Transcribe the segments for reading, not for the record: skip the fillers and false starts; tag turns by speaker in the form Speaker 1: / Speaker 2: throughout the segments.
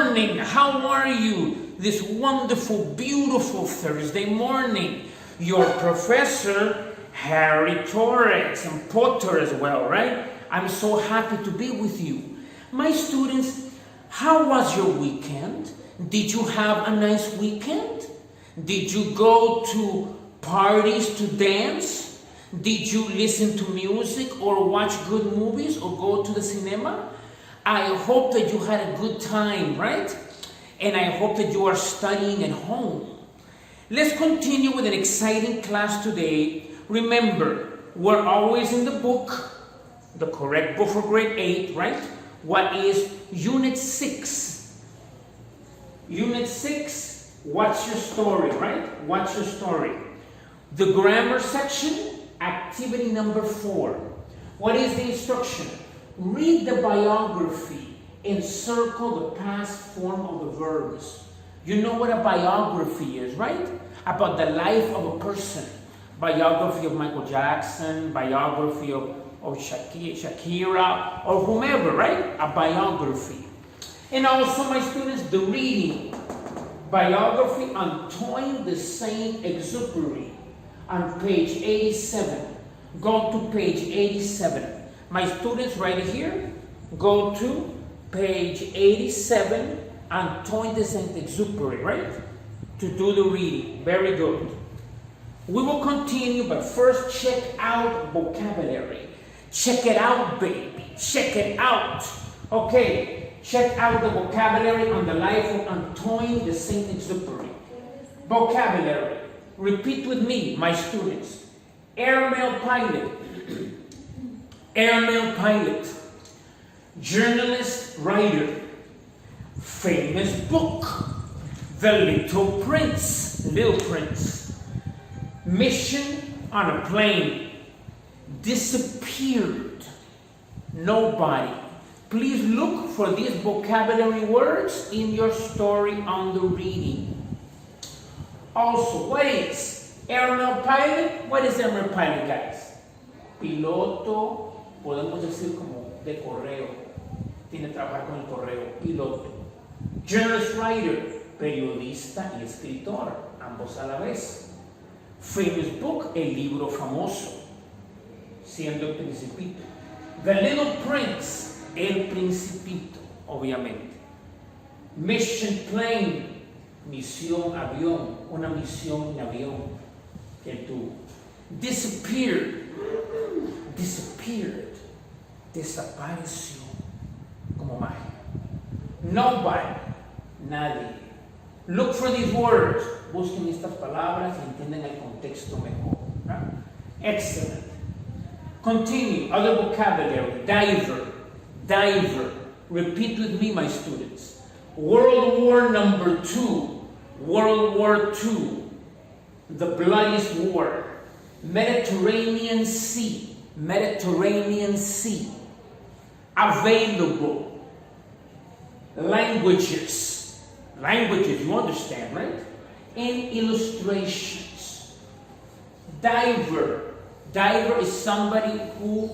Speaker 1: morning. How are you this wonderful, beautiful Thursday morning? Your professor, Harry Torres, and Potter as well, right? I'm so happy to be with you. My students, how was your weekend? Did you have a nice weekend? Did you go to parties to dance? Did you listen to music or watch good movies or go to the cinema? I hope that you had a good time, right? And I hope that you are studying at home. Let's continue with an exciting class today. Remember, we're always in the book, the correct book for grade 8, right? What is Unit 6? Unit 6, what's your story, right? What's your story? The grammar section, activity number 4. What is the instruction? Read the biography and circle the past form of the verbs. You know what a biography is, right? About the life of a person. Biography of Michael Jackson, biography of Shakira, or whomever, right? A biography. And also, my students, the reading. Biography Antoine de Saint-Exupéry on page 87. Go to page 87. My students, right here, go to page 87, Antoine de Saint-Exupéry, right? To do the reading. Very good. We will continue, but first check out vocabulary. Check it out, baby. Check it out. Okay, check out the vocabulary on the life of Antoine de Saint-Exupéry. Vocabulary. Repeat with me, my students. Airmail pilot. Airmail pilot. Journalist, writer. Famous book. The Little Prince. Little Prince. Mission on a plane. Disappeared. Nobody. Please look for these vocabulary words in your story on the reading. Also, what is airmail pilot? What is airmail pilot, guys? Piloto, podemos decir como de correo. Tiene que trabajar con el correo. Piloto. Journalist writer, periodista y escritor, ambos a la vez. Famous book, el libro famoso, siendo el Principito. The Little Prince, el Principito, obviamente. Mission plane, misión avión, una misión en avión que él tuvo. Disappeared, disappeared, desapareció, como magia. Nobody, nadie. Look for these words. Busquen estas palabras y entiendan el contexto mejor. Right? Excellent. Continue. Other vocabulary. Diver. Diver. Repeat with me, my students. World War II. World War II. The bloodiest war. Mediterranean Sea. Mediterranean Sea. Available. Languages. Languages, you understand, right? And illustrations. Diver. Diver is somebody who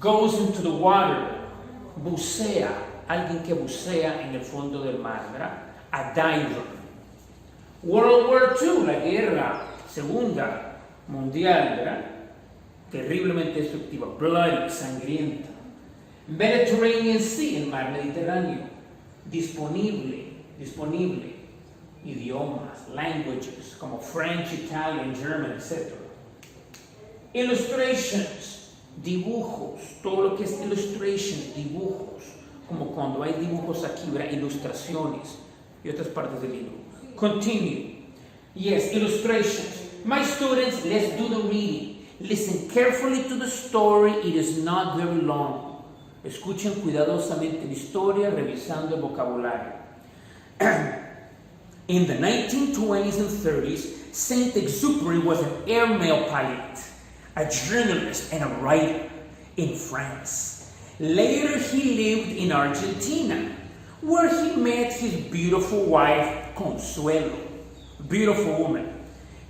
Speaker 1: goes into the water. Bucea. Alguien que bucea en el fondo del mar, ¿verdad? A diver. World War II, la guerra segunda mundial, ¿verdad? Terriblemente destructiva. Bloody, sangrienta. Mediterranean Sea, el mar Mediterráneo. Disponible, disponible. Idiomas, languages, como French, Italian, German, etc. Illustrations, dibujos, todo lo que es illustrations, dibujos, como cuando hay dibujos aquí, ¿verdad? Ilustraciones y otras partes del libro. Continue. Yes, illustrations. My students, let's do the reading. Listen carefully to the story, it is not very long. Escuchen cuidadosamente la historia, revisando el vocabulario. In the 1920s and 30s, Saint-Exupéry was an airmail pilot, a journalist, and a writer in France. Later, he lived in Argentina, where he met his beautiful wife, Consuelo, beautiful woman.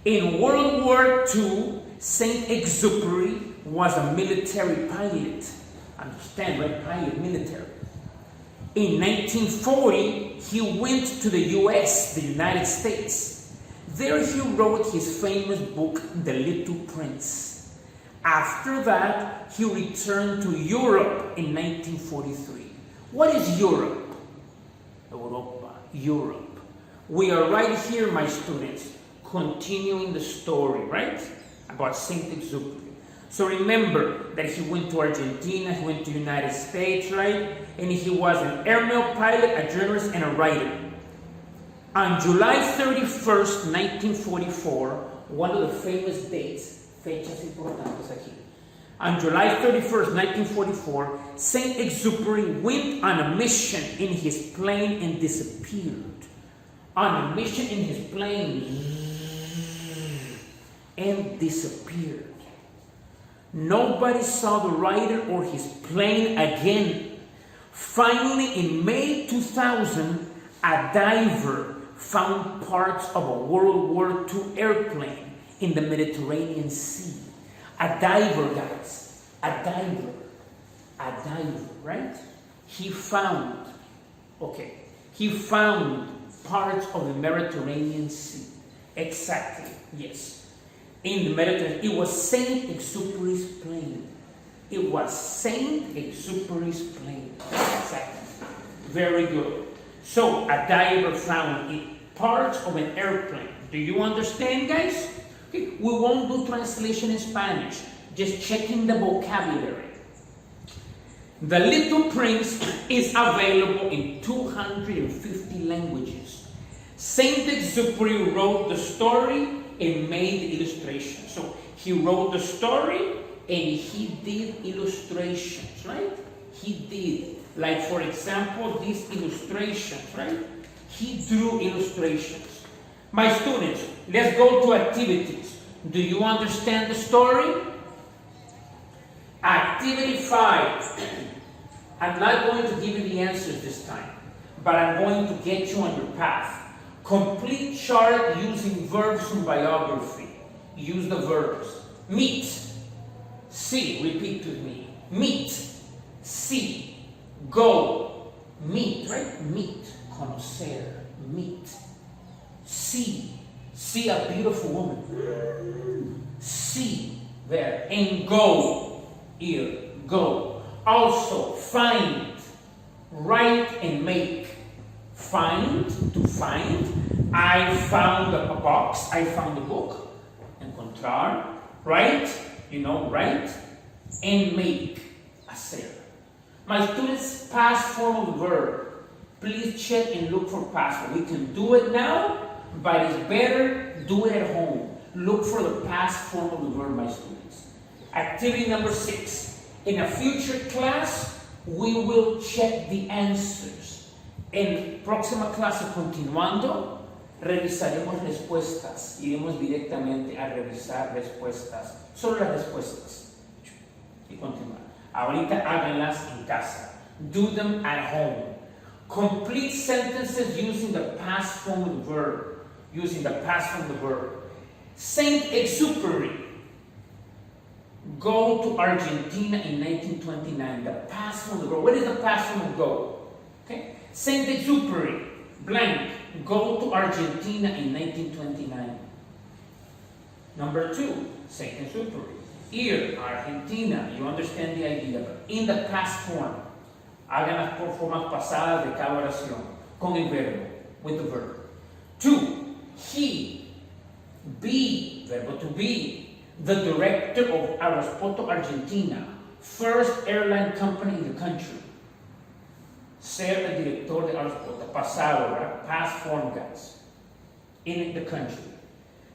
Speaker 1: In World War II, Saint-Exupéry was a military pilot. Understand, right? Pilot, military. In 1940, he went to the US, the United States. There he wrote his famous book, The Little Prince. After that, he returned to Europe in 1943. What is Europe? Europa, Europe. We are right here, my students, continuing the story, right? About Saint-Exupéry. So remember that he went to Argentina, he went to the United States, right? And he was an airmail pilot, a journalist, and a writer. On July 31st, 1944, one of the famous dates, fechas importantes aquí. On July 31st, 1944, Saint-Exupéry went on a mission in his plane and disappeared. On a mission in his plane and disappeared. Nobody saw the writer or his plane again. Finally, in May 2000, a diver found parts of a World War II airplane in the Mediterranean Sea. A diver, guys. A diver, right? He found parts of the Mediterranean Sea. Exactly, yes. In the Mediterranean, it was Saint-Exupéry's plane. It was Saint-Exupéry's plane. Exactly. Very good. So, a diver found parts of an airplane. Do you understand, guys? Okay. We won't do translation in Spanish. Just checking the vocabulary. The Little Prince is available in 250 languages. Saint-Exupéry wrote the story and made the illustration. So he wrote the story and he did illustrations, right? He did. Like, for example, these illustrations, right? He drew illustrations. My students, let's go to activities. Do you understand the story? Activity 5. I'm not going to give you the answers this time, but I'm going to get you on your path. Complete chart using verbs from biography. Use the verbs. Meet. See. Repeat with me. Meet. See. Go. Meet, right? Meet. Conocer. Meet. See. See a beautiful woman. See. There. And go. Here. Go. Also, find. Write and make. Find, to find. I found a box. I found a book. Encontrar. Write. Write. And make. Hacer. My students, past form of the verb. Please check and look for past form. We can do it now, but it's better do it at home. Look for the past form of the verb, my students. Activity number 6. In a future class, we will check the answers. En próxima clase, continuando, revisaremos respuestas. Iremos directamente a revisar respuestas. Solo las respuestas. Y continuar. Ahorita háganlas en casa. Do them at home. Complete sentences using the past form of the verb. Saint-Exupéry. Go to Argentina in 1929. The past form of the verb. What is the past form of go? Okay. Saint-Exupéry, blank, go to Argentina in 1929. Number 2, Saint-Exupéry. Here, Argentina, you understand the idea, but in the past form. Hagan las formas pasadas de cada oración, con el verbo, with the verb. 2, he, be, verbo to be, the director of Aeropuerto Argentina, first airline company in the country. Ser el director de Aeropuerto, pasado, right? Past form, guys, in the country.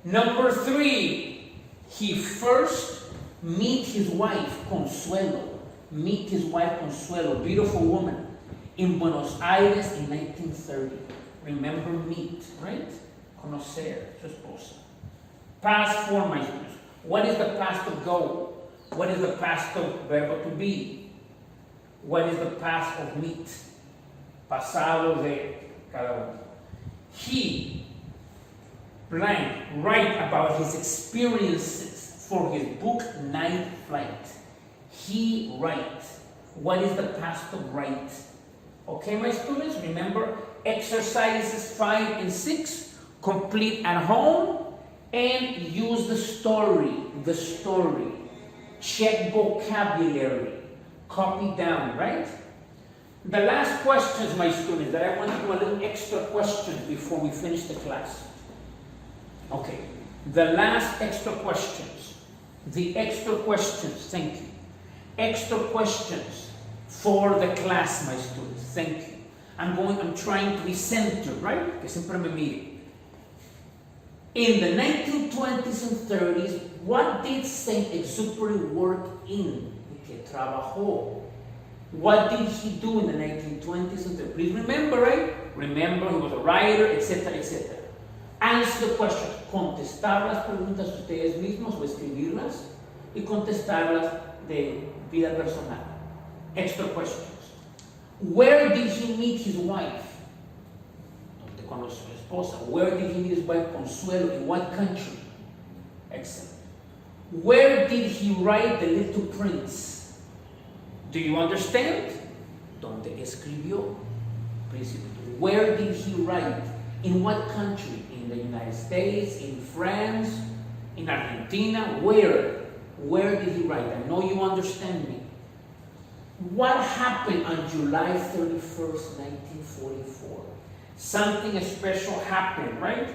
Speaker 1: Number 3, he first meet his wife, Consuelo. Meet his wife, Consuelo, beautiful woman, in Buenos Aires in 1930. Remember, meet, right? Conocer, su esposa. Past form, my students. What is the past of go? What is the past of verbo to be? What is the past of meet? Pasado de cada uno. He, blank, write about his experiences for his book Night Flight. He write. What is the past of write? Okay, my students, remember, exercises 5 and 6, complete at home, and use the story. Check vocabulary, copy down, right? The last questions, my students, that I want to do a little extra questions before we finish the class. Okay, the last extra questions. The extra questions, thank you. Extra questions for the class, my students, thank you. I'm trying to be centered, right? Que siempre me mire. In the 1920s and 30s, what did Saint-Exupéry work in? Que trabajó. What did he do in the 1920s and 30s? Please remember, right? Remember, he was a writer, etc., etc. Answer the question. Contestar las preguntas ustedes mismos o escribirlas y contestarlas de vida personal. Extra questions. Where did he meet his wife? ¿Dónde conoció a su esposa? Where did he meet his wife Consuelo? In what country? Excellent. Where did he write The Little Prince? Do you understand? ¿Dónde escribió? Príncipe. Where did he write? In what country? In the United States, in France, in Argentina? Where? Where did he write? I know you understand me. What happened on July 31st, 1944? Something special happened, right?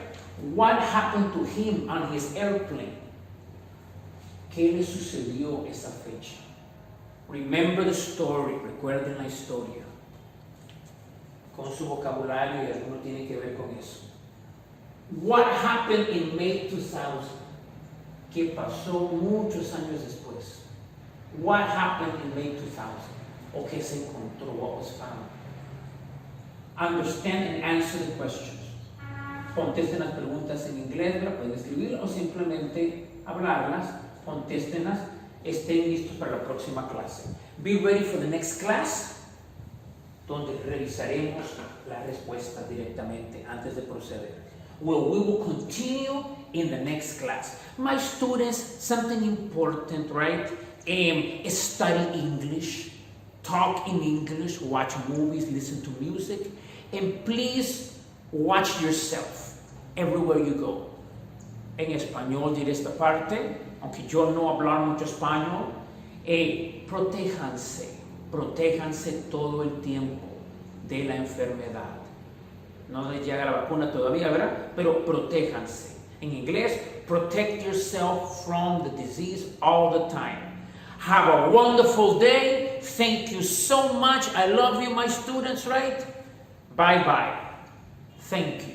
Speaker 1: What happened to him on his airplane? ¿Qué le sucedió esa fecha? Remember the story, recuerden la historia. Con su vocabulario y alguno tiene que ver con eso. What happened in May 2000? ¿Qué pasó muchos años después? What happened in May 2000? ¿O qué se encontró? What was found? Understand and answer the questions. Contesten las preguntas en inglés, la pueden escribir o simplemente hablarlas, contéstenlas, estén listos para la próxima clase. Be ready for the next class, donde revisaremos la respuesta directamente antes de proceder. Well, we will continue in the next class. My students, something important, right? Study English, talk in English, watch movies, listen to music, and please watch yourself everywhere you go. En español diré esta parte, aunque yo no hablar mucho español, protéjanse todo el tiempo de la enfermedad. No les llega la vacuna todavía, ¿verdad? Pero protéjanse. En inglés, protect yourself from the disease all the time. Have a wonderful day. Thank you so much. I love you, my students, right? Bye-bye. Thank you.